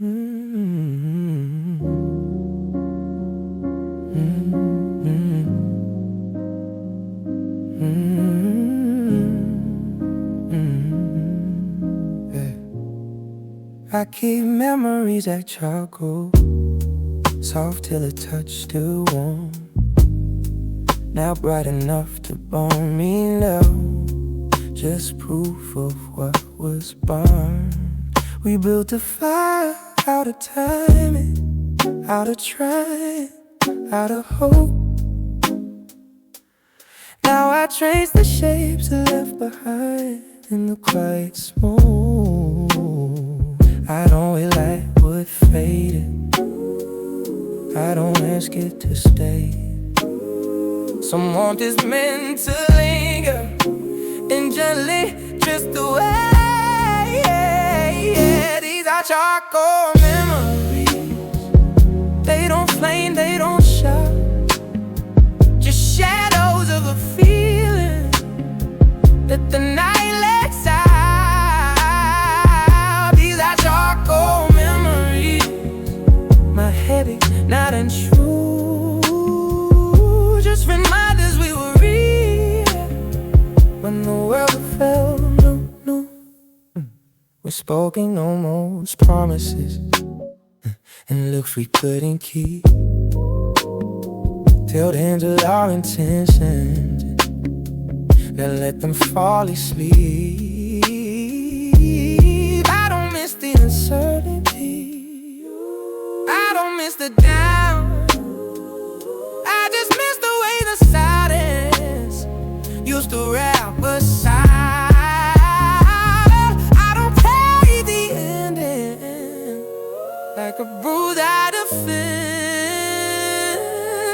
I keep memories like charcoal, soft till the touch still warm. Now bright enough to burn me low, just proof of what was burned. We built a fire out of timing, out of trying, out of hope. Now I trace the shapes left behind in the quiet smoke. I don't wait like what faded, I don't ask it to stay. Some warmth is meant to linger and gently drift away. These are charcoal memories. They don't flame, they don't shout, just shadows of a feeling that the night lets out. These are charcoal memories, my heavy, not untrue, just reminders we were real when the world fell new. We're spoken almost promises and looks we couldn't keep, till the end of our intentions, then let them fall asleep. I don't miss the uncertainty, I don't miss the down, I just miss the way the silence used to wrap us out. I don't pay the ending like a bruise out of fence.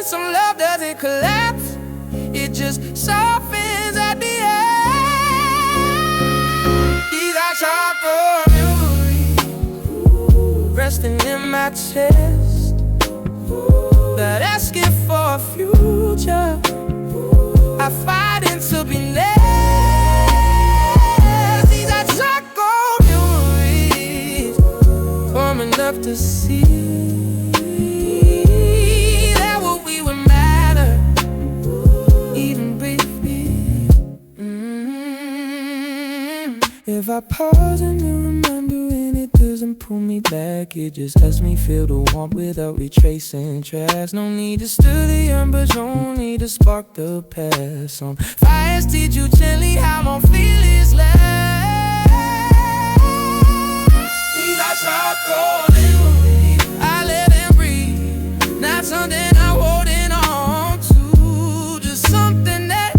Some love doesn't collapse, it just softens at the end. These are charcoal memories resting in my chest, not asking for a future, I fight it to be less. These are charcoal memories, warm enough to see that what we would matter, even briefly. If I pause and you remind you, and it doesn't pull me back, it just lets me feel the warmth without retracing tracks. No need to stir the embers, only to spark the past. Some fires teach you gently how more feelings last. These are charcoal memories, I let them breathe, not something I'm holding on to, just something that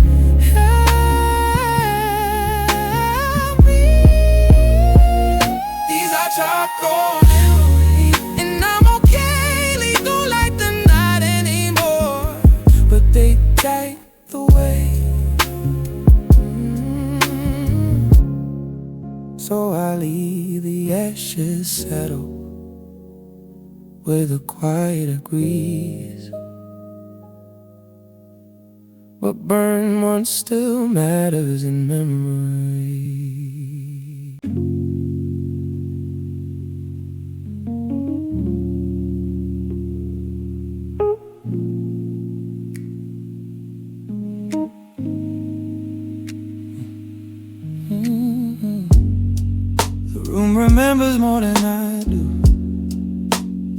helped me. These are charcoal memories, and I'm okay, lethal like the night anymore, but they guide the way. So I leave the ashes settle where the quiet agrees, what burned once still matters in memory. The room remembers more than I do,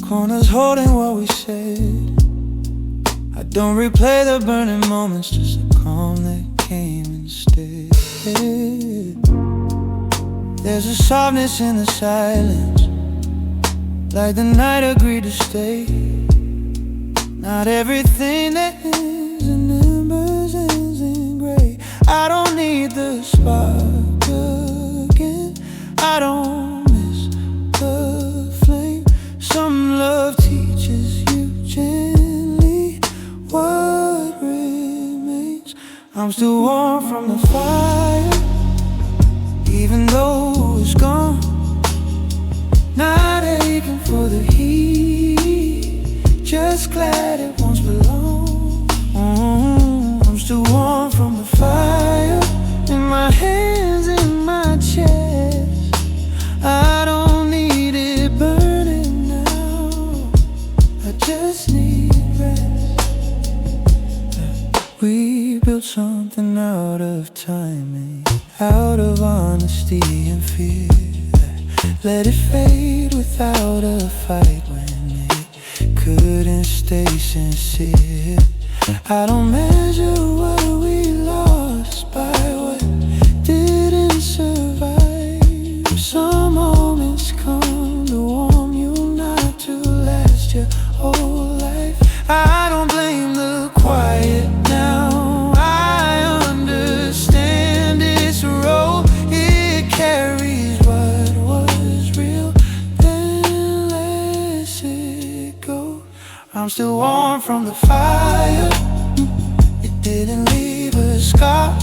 corners holding what we said. I don't replay the burning moments, just a calm that came instead. There's a softness in the silence, like the night agreed to stay. Not everything that ends in embers ends in gray. I don't need the spark again, I don't miss the flame. Some love teaches you gently what remains. I'm still warm from the fire, even though it's gone. Not aching for the heat, just glad it once belonged. I'm still warm from the fire, in my hands, in my chest. I don't need it burning out of honesty and fear. Let it fade without a fight when it couldn't stay sincere. I don't measure what we lost by what didn't survive. Some moments come to warm you, not to last your whole life. I don't blame the quiet now. I understand its role. It carries what was real, then lets it go. I'm still warm from the fire. It didn't leave a scar,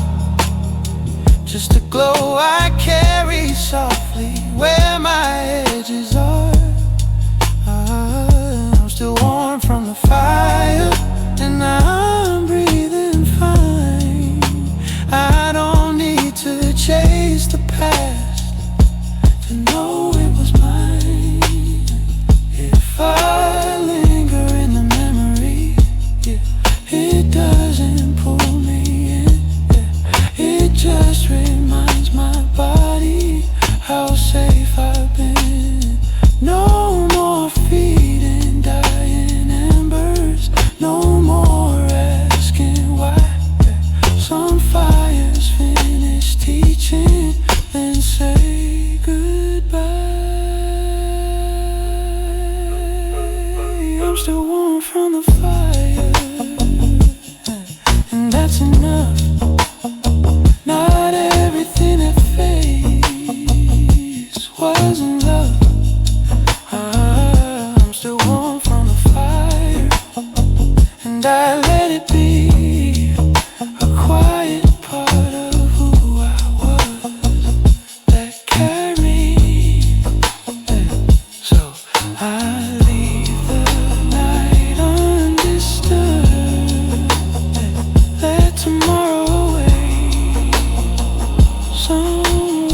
just a glow I carry softly where my edges are. I'm still warm from the fire, and I'm breathing fine. I don't need to chase the past to know it was mine. If I linger in the memory, yeah, it doesn't pull me in, yeah. It just reminds my body how safe I've been. No more feeding dying embers, no more asking why. Some fires finish teaching, then say goodbye. I'm still warm from the fire, and that's enough. Not everything that fades wasn't love. I'm still warm from the fire, and I let it be a quiet part of who I was that carried me. So I leave the night undisturbed, let tomorrow away. Some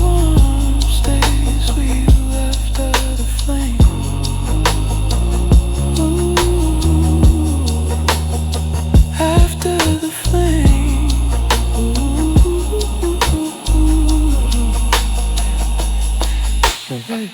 warm stays we left of the flame. After the flame, hey.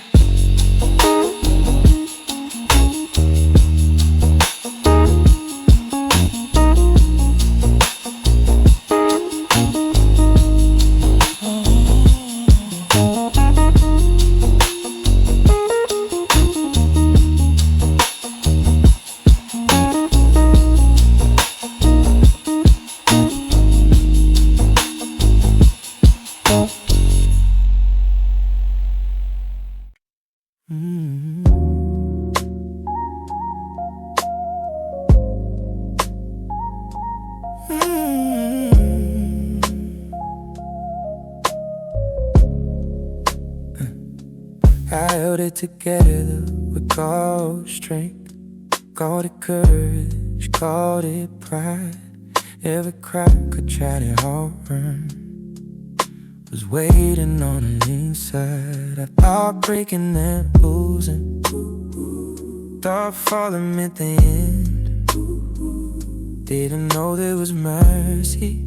I held it together with God's strength, called it courage, called it pride. Every crack I tried it hard was waiting on the inside. I thought breaking and losing, thought falling meant the end. Didn't know there was mercy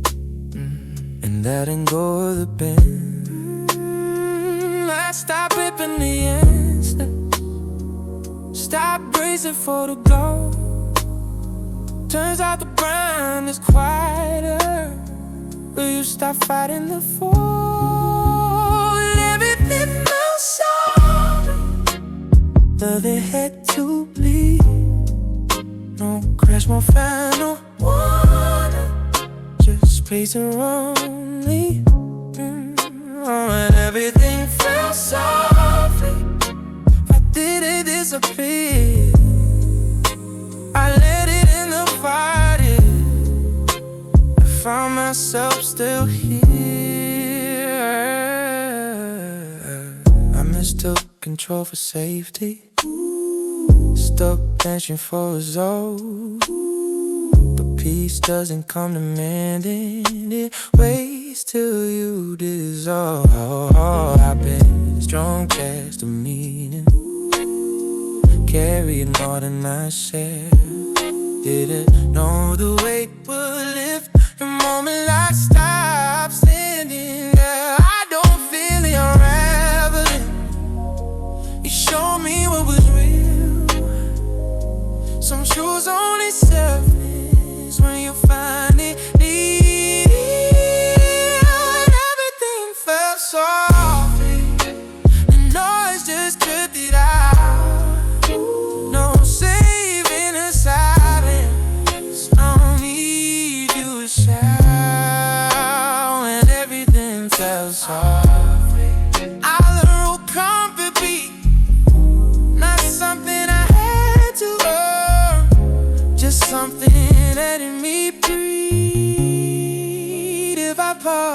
in letting go of the bend. I stopped ripping the answer, stopped bracing for the glow. Turns out the brine is quieter, but you stop fighting the fall. Everything felt soft, though they had to bleed. No crash, no fan, no water, just space around me. And everything felt softly. Why did it disappear? I let it in the fire. I found myself still here. I mistook control for safety, stuck dancing for a zone. But peace doesn't come demanding, it waits till you dissolve. I've been strong past the meaning, carrying more than I shared. Didn't know the weight would lift the moment I stopped standing there.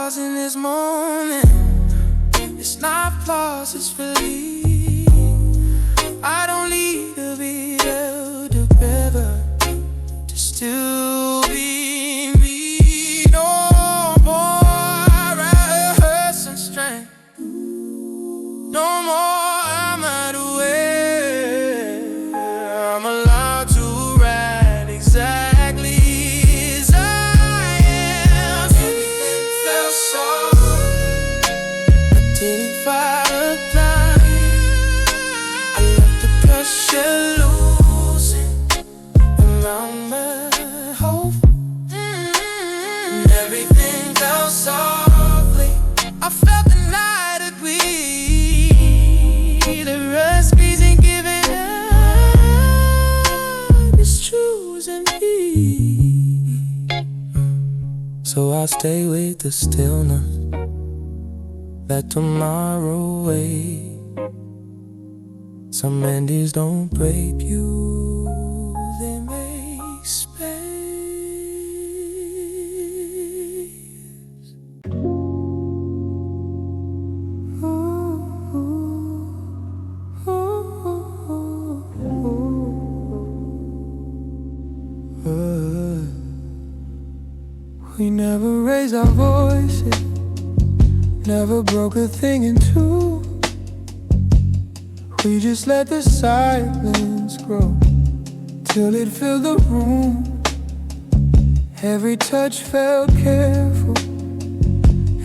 flaws in this moment. It's not flaws, it's relief. I don't need to be held together just to be me. No more rehearsing strength. No more I'm out of way. I'm allowed to ride exactly as I am. Everything felt so. I didn't fight a line. I left the pressure losing around my hope. And everything felt softly. I felt the night agree. The recipes ain't giving up. It's choosing me. So I'll stay with the stillness. Let tomorrow wait. Some endings don't break you, they make space. We never raised our voices, never broke a thing in two. We just let the silence grow till it filled the room. Every touch felt careful,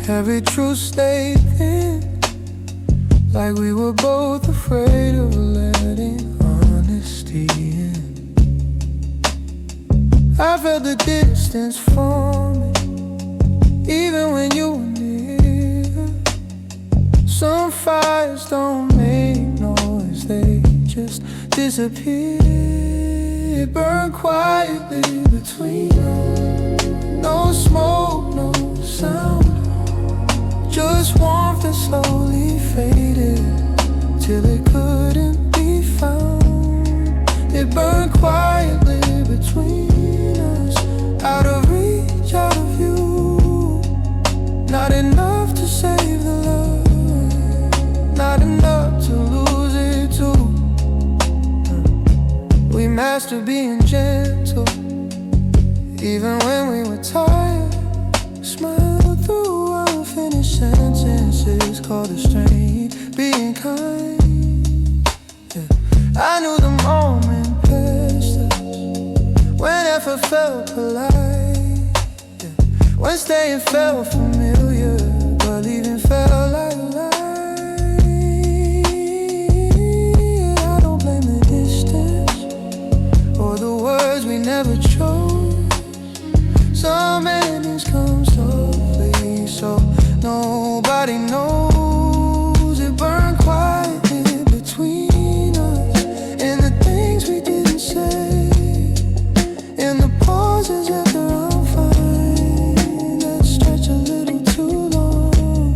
every truth stayed thin, like we were both afraid of letting honesty in. I felt the distance forming, even when you were near. Some fires don't make noise, they just disappear. It burned quietly between us. No smoke, no sound, just warmth that slowly faded till it couldn't be found. It burned quietly between us, out of reach, out of view. Not enough to save the love, not enough to lose it too. We mastered being gentle, even when we were tired. Smiled through unfinished sentences, called it strange being kind. Yeah. I knew the moment passed us, when effort felt polite. Yeah. When staying felt familiar, but leaving felt like a lie. I don't blame the distance or the words we never chose. Some endings come softly, so nobody knows. It burned quietly between us, in the things we didn't say, in the pauses after I'm fine, that stretch a little too long.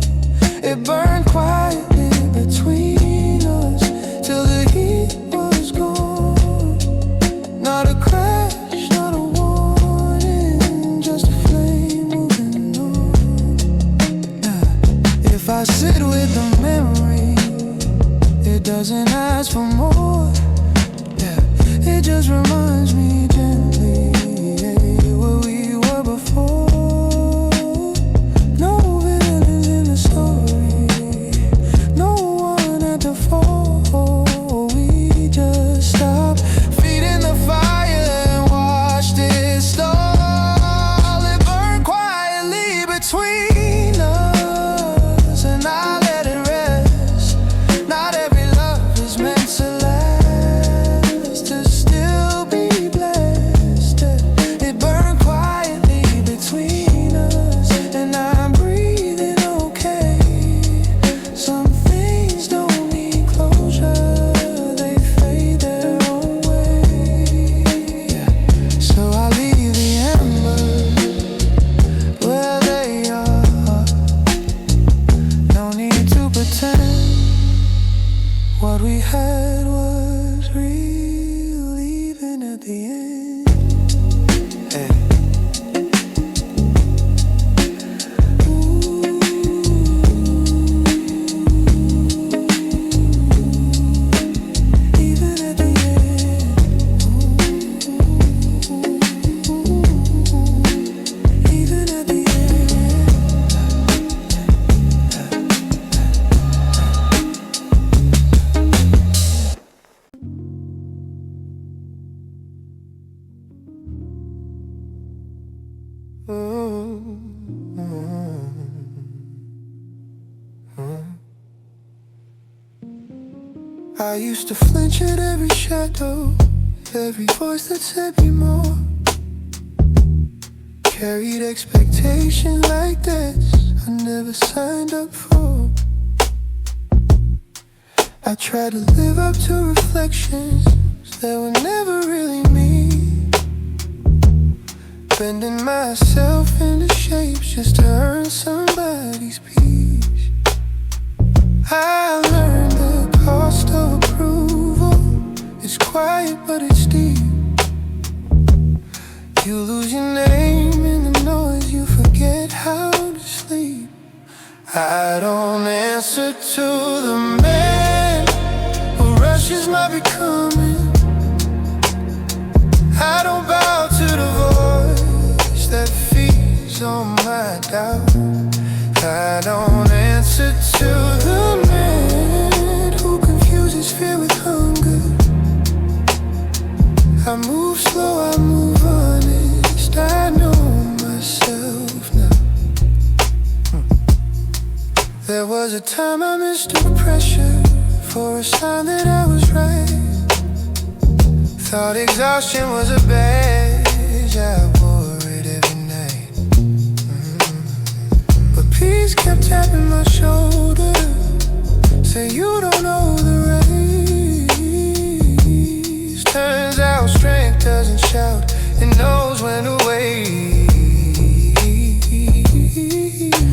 It burned quietly between us till the heat was gone. Not a crash, not a warning, just a flame moving on. If I sit with the memory, it doesn't ask for more. Yeah, it just reminds me gently, yeah, where we were before. No villains in the story, no one at the fall. We just stopped feeding the fire and watched it stall. It burned quietly between us, and I let it rest. Not every love is meant to last, to still be blessed. I used to flinch at every shadow, every voice that said be more. Carried expectations like this I never signed up for. I tried to live up to reflections that were never really me, bending myself into shapes just to earn somebody's peace. I learned the cost of approval is quiet but it's deep. You lose your name in the noise, you forget how to sleep. I don't answer to the man who rushes my becoming. I don't bow to the voice that feeds on my doubt. I don't answer to the man who confuses fear with hunger. I move slow, I move honest, I know myself now. There was a time I mistook pressure for a sign that I was right. Thought exhaustion was a badge, I wore it every night. But peace kept tapping my shoulder, say you don't know the race. Turns out strength doesn't shout, it knows when to wait.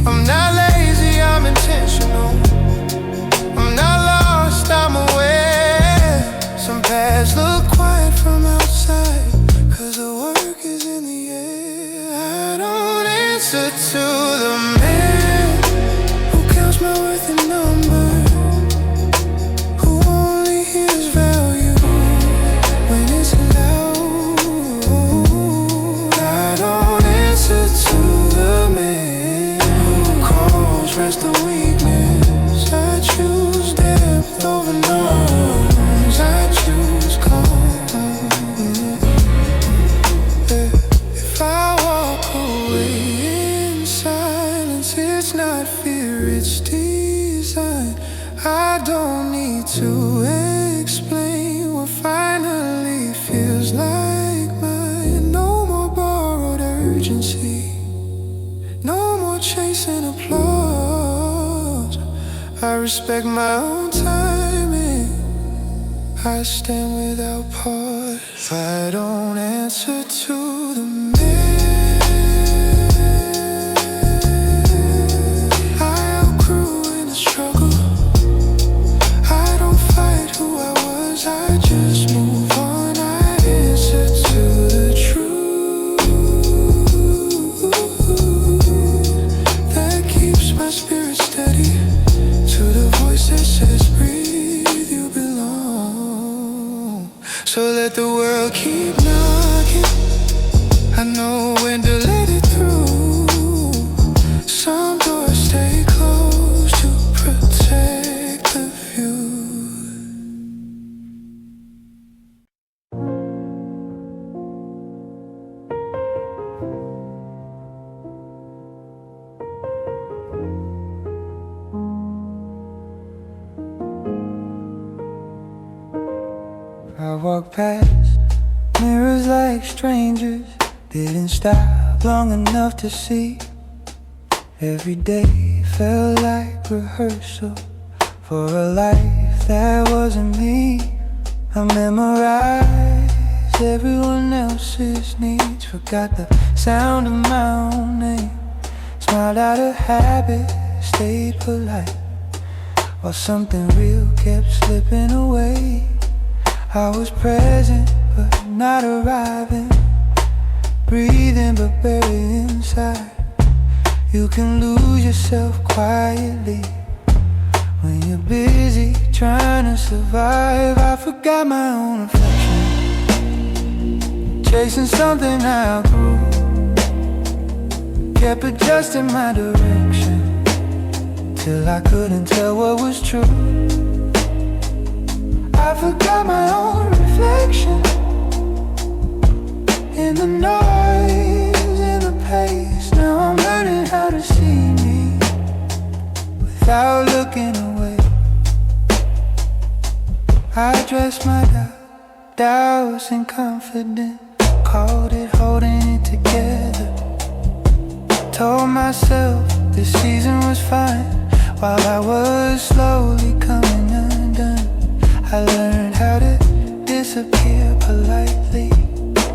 I'm not lazy, I'm intentional. I'm not lost, I'm aware. Some paths look quiet from outside, cause the work is in the air. I don't answer to the man who counts my worth in numbers, who only hears value when it's loud. I don't answer to the man who calls rest a weakness. I choose depth over norms, I choose calm. If I walk away in silence, it's not fear, it's design. I don't need to explain what finally feels like mine. No more borrowed urgency, no more chasing applause. I respect my own timing, I stand without pause. If I don't answer to the man I outgrew in the struggle, I don't fight who I was, I just move on. I answer to the truth that keeps my spirit steady, to the voice that says breathe, you belong. So let the world keep knocking, I know when to let it through. Some doors stay closed to protect the view. I walk past mirrors like strangers, didn't stop long enough to see. Every day felt like rehearsal for a life that wasn't me. I memorized everyone else's needs, forgot the sound of my own name. Smiled out of habit, stayed polite, while something real kept slipping away. I was present, but not arriving, breathing but buried inside. You can lose yourself quietly when you're busy trying to survive. I forgot my own reflection, chasing something I outgrew. Kept adjusting my direction till I couldn't tell what was true. I forgot my own reflection in the noise, in the pace. Now I'm learning how to see me without looking away. I dressed my doubts in confidence, called it holding it together. Told myself this season was fine, while I was slowly coming undone. I learned how to disappear politely,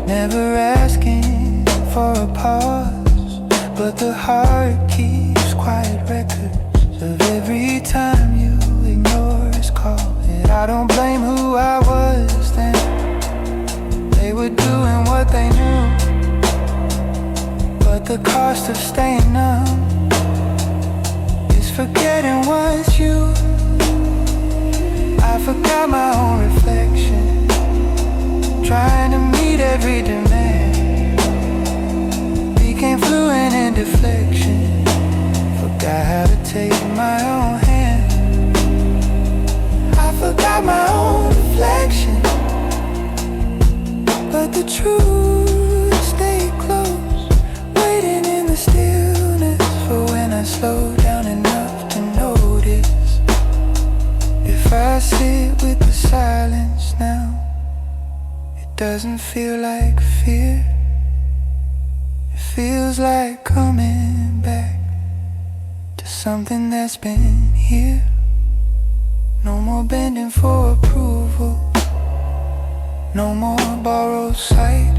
never asking for a pause. But the heart keeps quiet records of every time you ignore his call. And I don't blame who I was then. They were doing what they knew, but the cost of staying numb is forgetting what's you. I forgot my own reflection, trying to meet every demand. Became fluent in deflection, forgot how to take my own hand. I forgot my own reflection, but the truth stayed close, waiting in the stillness for when I slow down enough to notice. If I sit with the silence now, it doesn't feel like fear. It feels like coming back to something that's been here. No more bending for approval, no more borrowed sight.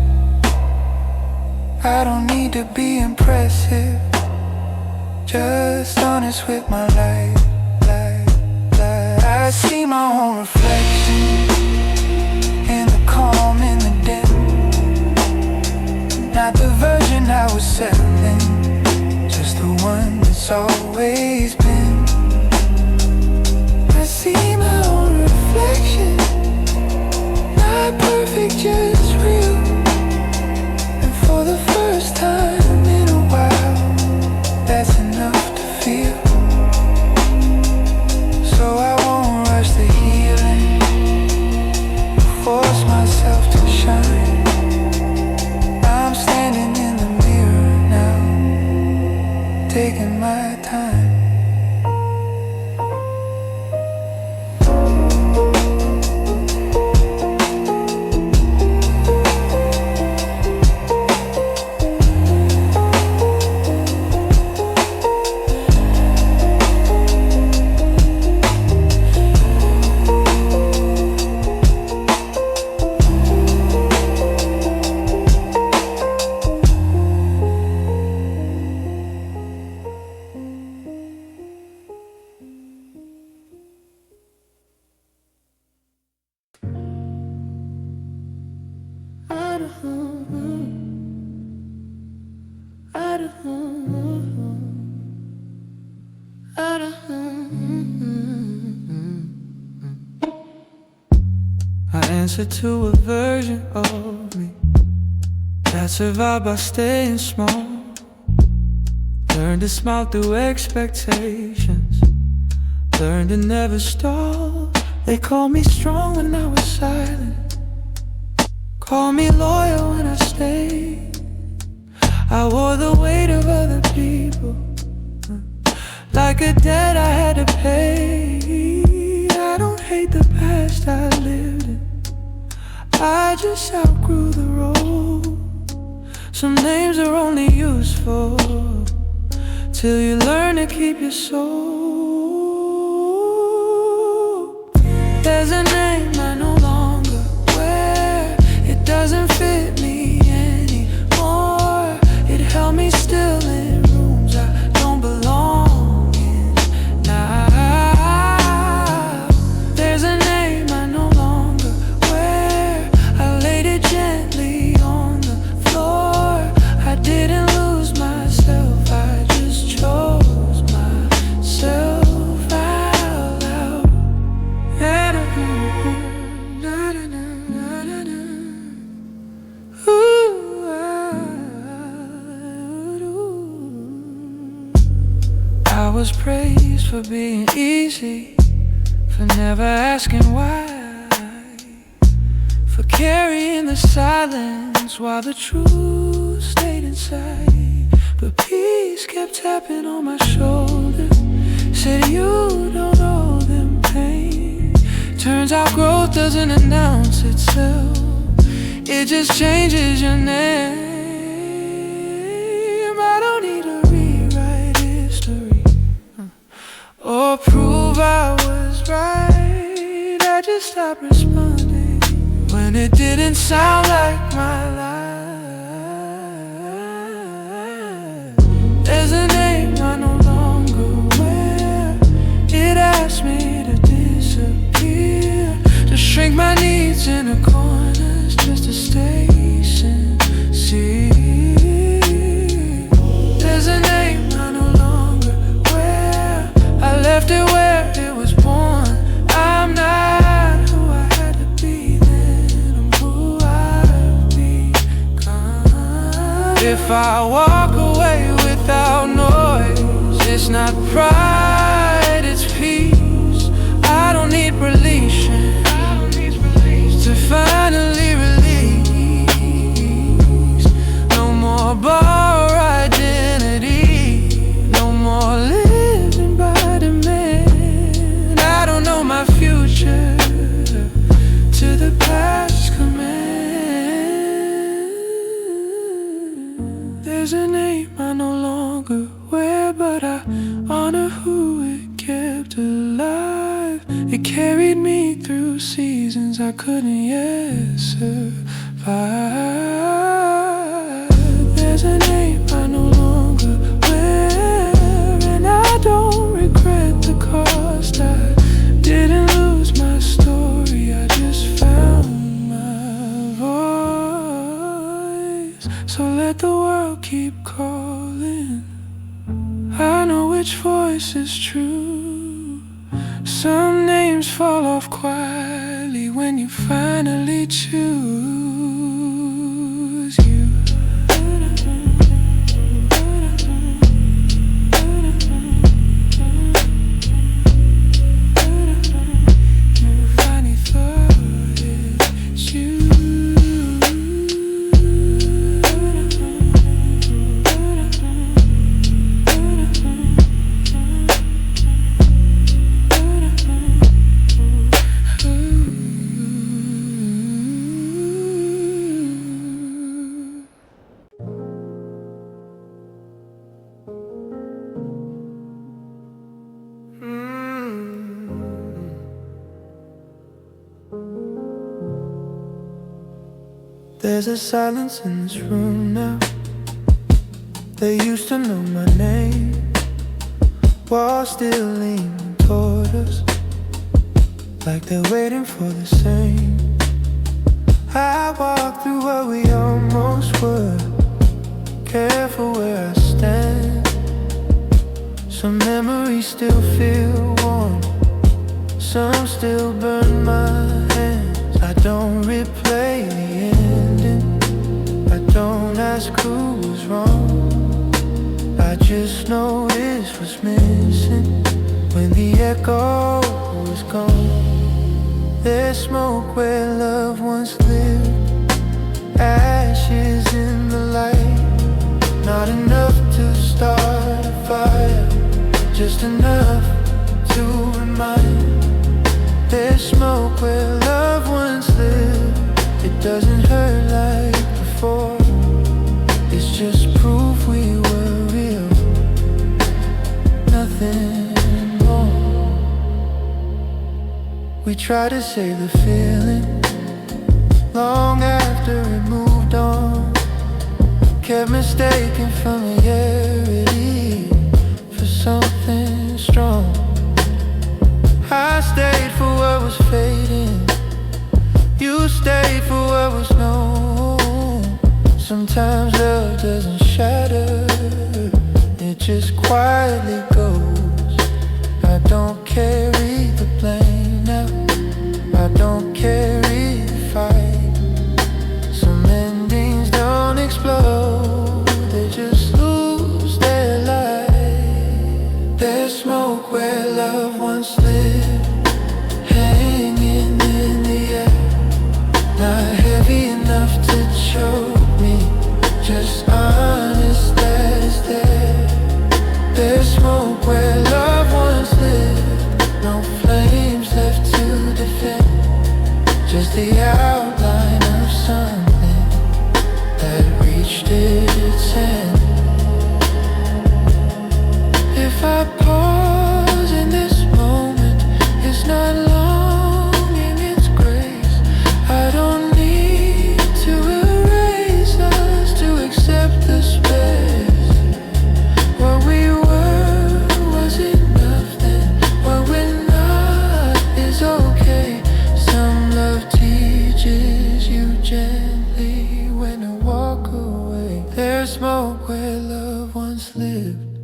I don't need to be impressive, just honest with my life. I see my own reflection in the calm, in the dim. Not the version I was selling, just the one that's always been. I see my own reflection, not perfect, just real. And for the first time in a while, that's enough to feel. So I won't rush the healing, force myself to shine. I'm standing in the mirror now, taking my time. I answer to a version of me that survived by staying small. Learned to smile through expectations, learned to never stall. They called me strong when I was silent, called me loyal when I stayed. I wore the weight of other people, like a debt I had to pay. I don't hate the past I lived in, I just outgrew the role. Some names are only useful till you learn to keep your soul. There's a name I no longer wear, it doesn't fit me anymore. It held me still in rooms I don't belong in now. There's a name I no longer wear, I laid it gently on the floor. I didn't lose myself, I just chose myself out loud. I was praised for being easy, for never asking why, for carrying the silence while the truth stayed inside. But peace kept tapping on my shoulder, said you don't owe them pain. Turns out growth doesn't announce itself, it just changes your name. I don't need to rewrite history or prove I was right. I just stopped responding when it didn't sound like my life. There's a name I no longer wear. It asked me to disappear, to shrink my needs into corners just to stay sincere. There's a name I no longer wear. I left it where it was born. I'm not who I had to be then, I'm who I've become. If I walk away without noise, it's not pride, it's peace. I don't need religion to finally release. No more borrowed identity, no more living by demand. I don't know my future to the past command. There's a name I no longer wear, but I honor who it kept alive. It carried me through seasons I couldn't yet survive. There's a name I no longer wear, and I don't regret the cost. I didn't lose my story, I just found my voice. So let the world keep calling, I know which voice is true. Some names fall off quietly when you finally choose you. Finally thought it's you. There's a silence in this room now. They used to know my name. Walls still leaning toward us, like they're waiting for the same. I walk through what we almost were, careful where I stand. Some memories still feel warm, some still burn my hands. I don't replay the ending, I don't ask who was wrong. I just know this was missing when the echo was gone. There's smoke where love once lived, ashes in the light. Not enough to start a fire, just enough to remind. There's smoke where love once lived. It doesn't hurt like before, it's just proof we were real, nothing more. We try to save the feeling long after it moved on, kept mistaking familiarity for something strong. I stayed for what was fading, you stayed for what was known. Sometimes love doesn't shatter, it just quietly goes. I don't carry the blame now, I don't carry the fight. Some endings don't explode, they just lose their light. There's smoke where love once lived, hanging in the air, not heavy enough to choke me, just honest as there. There's smoke outline of something that reached its end. If I pause in this moment, it's not long in its grace. I don't need to erase us to accept the space. What we were was enough then. What we're not is okay. Some love teaches you gently when to walk away. There's smoke where love once lived,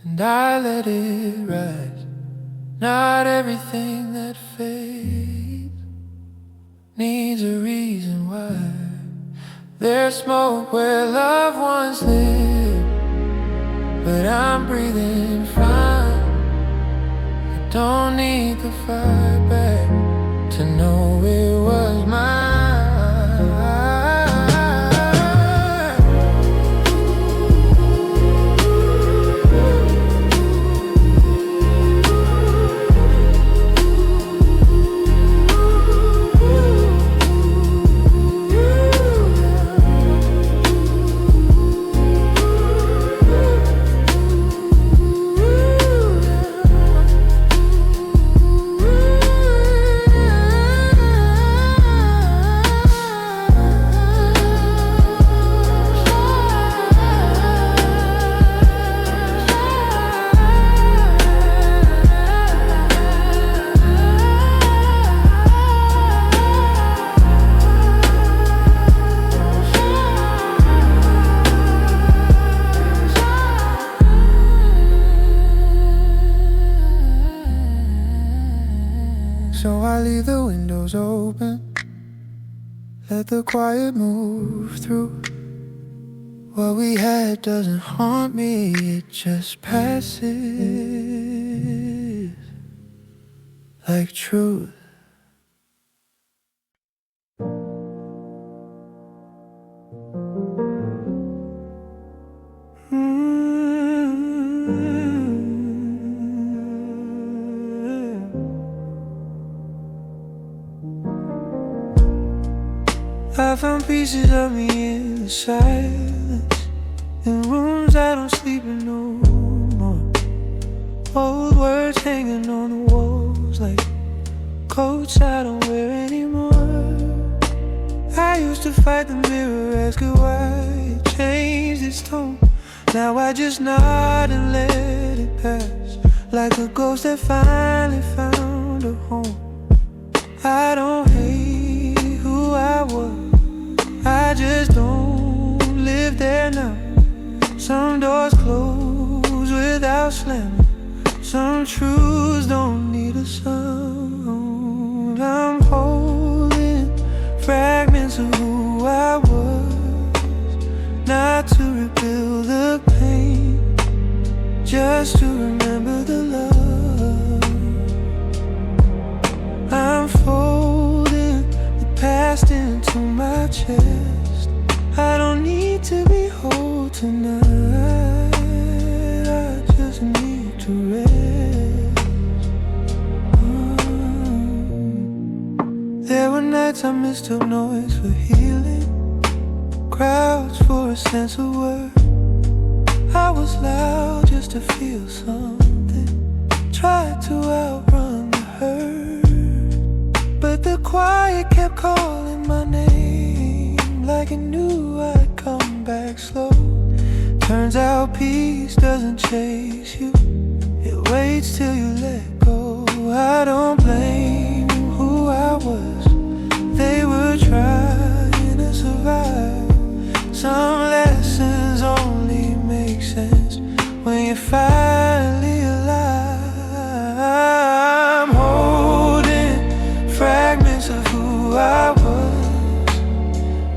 and I let it rise. Not everything that fades needs a reason why. There's smoke where love once lived, but I'm breathing fine. I don't need the fire back to know it was mine. So I leave the windows open, let the quiet move through. What we had doesn't haunt me, it just passes like truth. I found pieces of me in the silence, in rooms I don't sleep in no more. Old words hanging on the walls like coats I don't wear anymore. I used to fight the mirror, ask it why it changed its tone. Now I just nod and let it pass, like a ghost that finally found a home. I don't hate who I was, I just don't live there now. Some doors close without slamming, some truths don't need a sound. I'm holding fragments of who I was, not to rebuild the pain, just to remember the love. I'm folding the past into my chest. I don't need to be whole tonight, I just need to rest. There were nights I mistook noise for healing, crowds for a sense of worth. I was loud just to feel something, tried to outrun the hurt, but the quiet kept calling my name like it knew I'd come back slow. Turns out peace doesn't chase you, it waits till you let go. I don't blame who I was, they were trying to survive. Some lessons only make sense when you're finally alive. I'm holding fragments of who I was,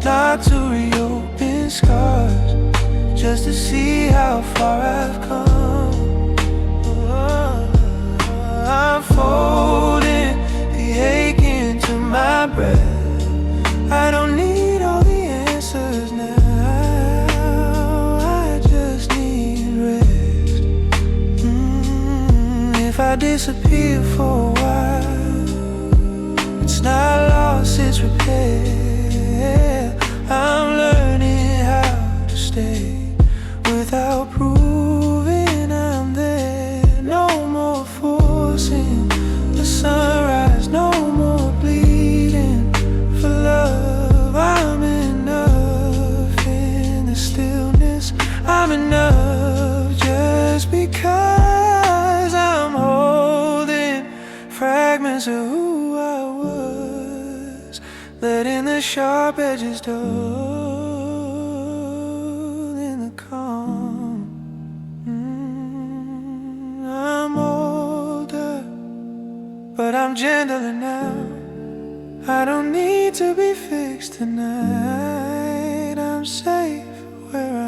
not to reopen scars, just to see how far I've come. I'm folding the ache into my breath. I don't need all the answers now, I just need rest. If I disappear for a while, it's not lost, its repair. I'm learning how to stay without proving I'm there. No more forcing the sunrise, no more bleeding for love. I'm enough in the stillness. I'm enough just because I'm holding fragments of who I was, letting the sharp edges dull in the calm. I'm older, but I'm gentler now. I don't need to be fixed tonight. I'm safe where I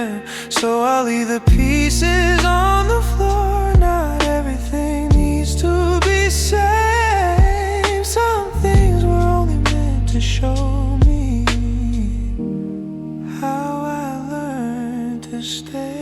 am. So I'll leave the pieces on the floor. Not everything needs to be saved. Some things were only meant to show me how I learned to stay.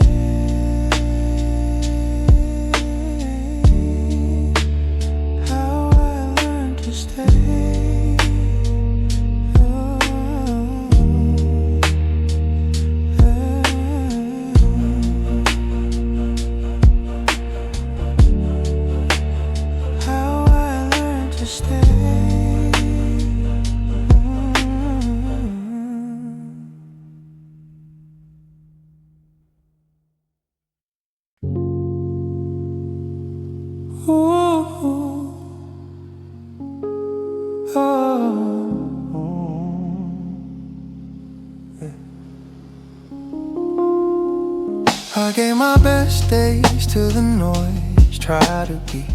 I gave my best days to the noise, try to be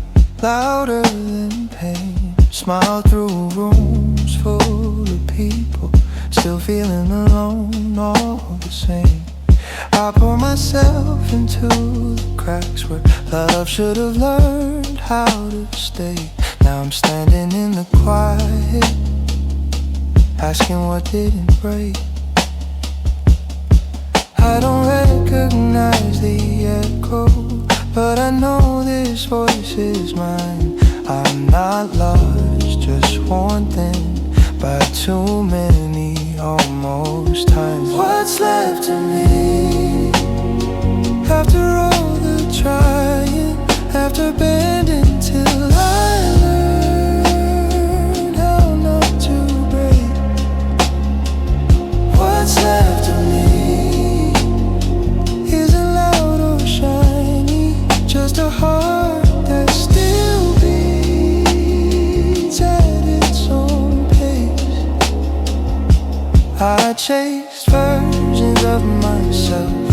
louder than pain. Smile through rooms full of people, still feeling alone all the same. I pour myself into the cracks where love should have learned how to stay. Now I'm standing in the quiet, asking what didn't break. I don't recognize the echo, but I know this voice is mine. I'm not lost, just worn thin by too many almost times. What's left of me after all the trying, after bending till I learn how not to break? What's left of me isn't loud or shiny, just a heart that still beats at its own pace. I chased versions of myself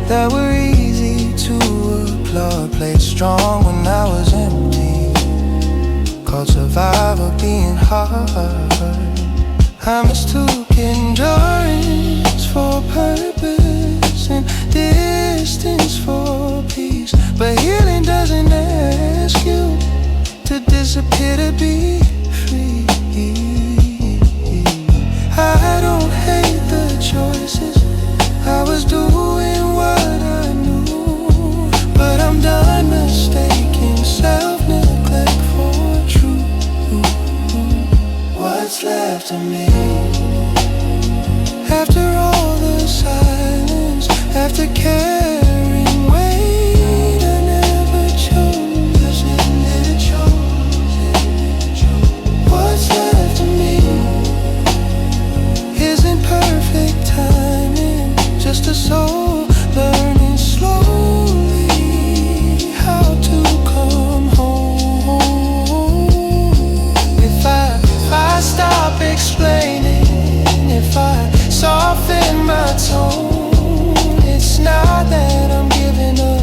that were easy to applaud, played strong when I was empty, called survival being hard. I mistook endurance for purpose and distance for peace. But healing doesn't ask you to disappear to be free. I don't hate the choices, I was doing what I knew, but I'm done mistaking self-neglect for truth. What's left of me after all the silence, after carrying weight I never chose? What's left of me isn't perfect timing, just a soul learning slowly how to come home. If I stop explaining, if I soften my tone, it's not that I'm giving up,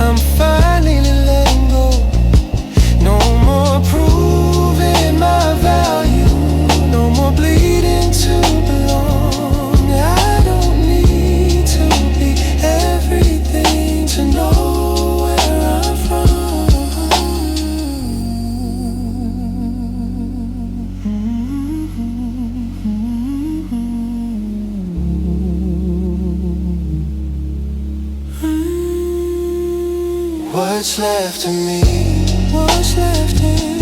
I'm finally letting go. No more proving my value, no more bleeding to belong. I don't need to be everything to know where I'm from. What's left of me? What's left in